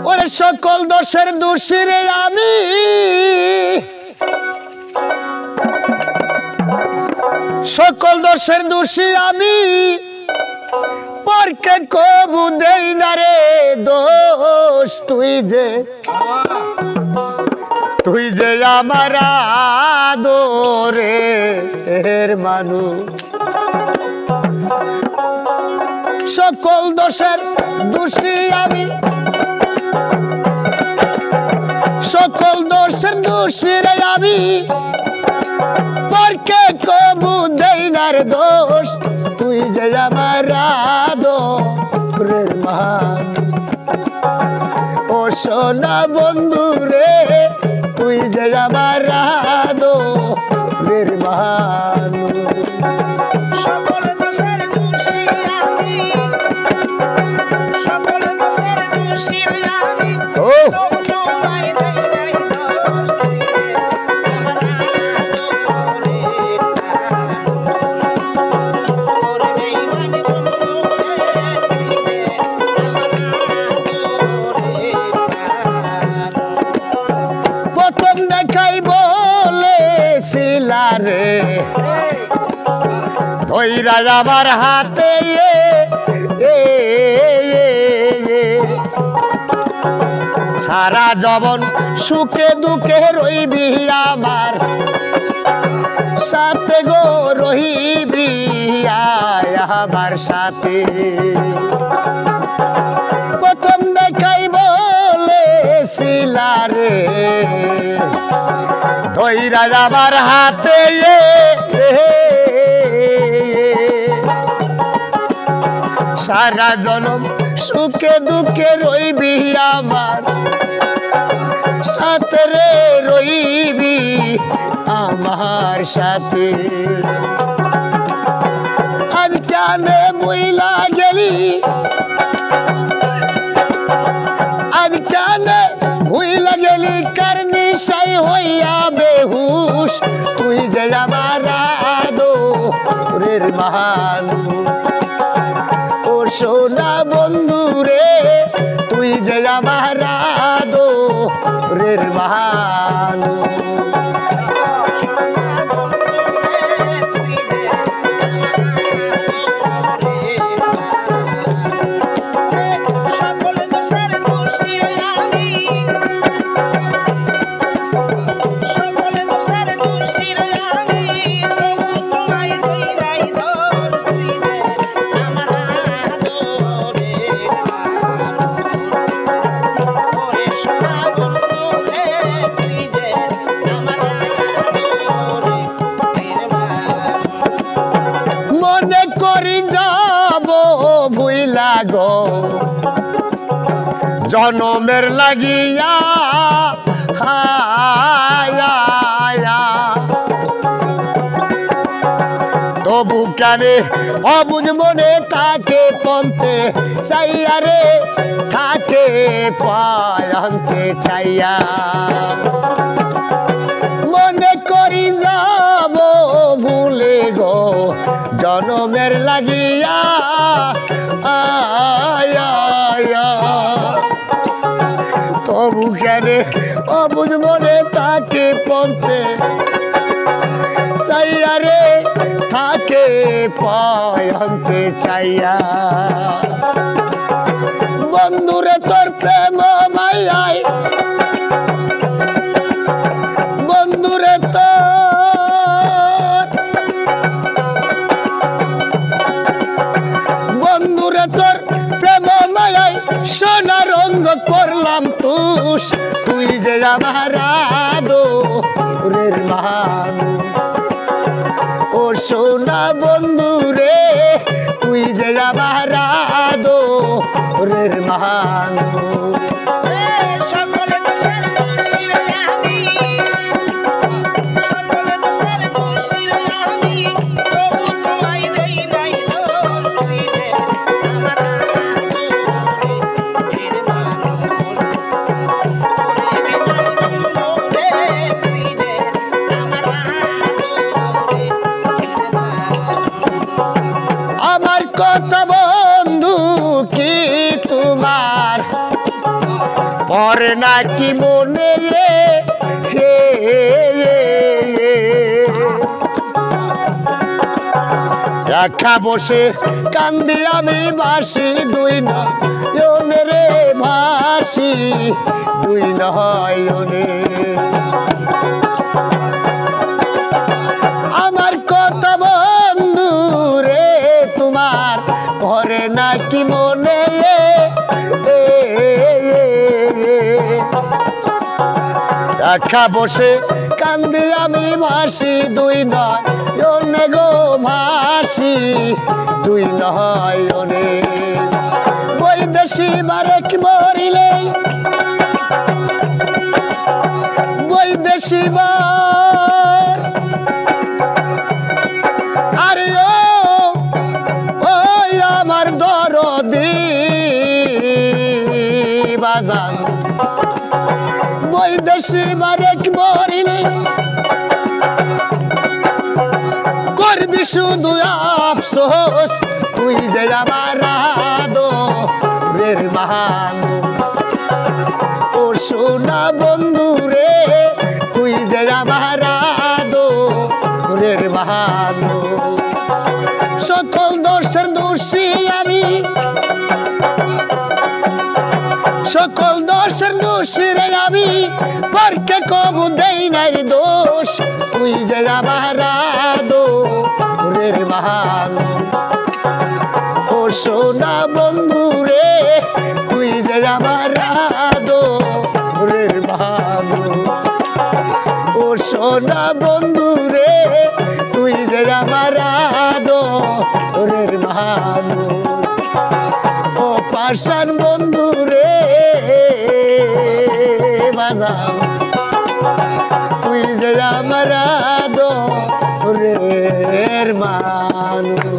ওরে সকল দোষের দোষী রে আমি, সকল দোষের দোষী আমি, পরকে কবু দেই না রে দোষ। তুই যে আমার আদরের মানুষ। সকল দোষের দোষী আমি, সকল দোষের দোষী রে আমি, পরকে কবু দেই না রে দোষ। তুই যে আমার আদরের মানুষ। ও সোনা বন্ধু রে, তুই যে আমার আদরের মানুষ। রে ধইরা আমার হাতে সারা জীবন সুখে দুঃখে রইবি আমার সাথে গো, রহিবি আমার সাথে। প্রথম দেখাই বলেছিলা রে ধইরা আমার হাতে সারা জনম সুখে দুঃখে রইবি আমার সাথে রে, রইবি আমার সাথে। আজ কানে বইলা গেলি, আজ কানে ভুইলা গেলি কার নিশাই হইয়া বেহুশ। তুই যে আমার আদরের মানুষ। ও সোনা বন্ধু রে, তুই যে আমার আদরের মানুষ। জনমের লাগিয়া তবু কানে অবুঝ মনে থাকে পন্থে চাইয়া রে, থাকে পায়ন্তে চাইয়া। মনে করি যাব ভুলে গো জনমের লাগিয়া তবু কেনে অবুঝ মনে থাকে পন্থে চাইয়া রে, থাকে পায়ন্তে চাইয়া। বন্ধুরে তোর প্রেম মাইয়ায়, বন্ধুরে তোর, বন্ধুরে তোর প্রেম মাইয়ায় সোনা রঙ্গ করলাম তুষ। তুই যে আমার আদরের মানুষ। ও সোনা বন্ধু রে, তুই যে আমার আদরের মানুষ। কথা বন্ধু কি তোমার ভরে নাকি মনে রে হে একা বসে কান্দি আমি বাসি দুই নয়নে রে ভাসি দুই নয়নে আমার কথা বন্ধু রে তোমার ভরে নাকি মনে একা বসে কান্দি আমি ভাসি দুই নয়নে গো ভাসি দুই নয়নে বৈদেশি বারেক মরিলে বৈদেশি বার আরে ও আমার দরদি বাজান বৈদেশি বারেক মরিলে করবি শুধু আফসোস তুই যে আমার আদরের মহান ও সোনা বন্ধু রে তুই যে আমার আদরের মহান সকল দোষের দোষী আমি সকল দোষের দোষী রে আমি পারকে কবু দেই নাই দোষ তুই যে আমার আদরের মহান ও সোনা বন্ধু রে তুই যে আমার আদরের মহান ও সোনা বন্ধু রে তুই যে আমার আদরের মহান ও পাষাণ বন্ধু রে বাজাও তুই যে আমার আদরের মানুষ।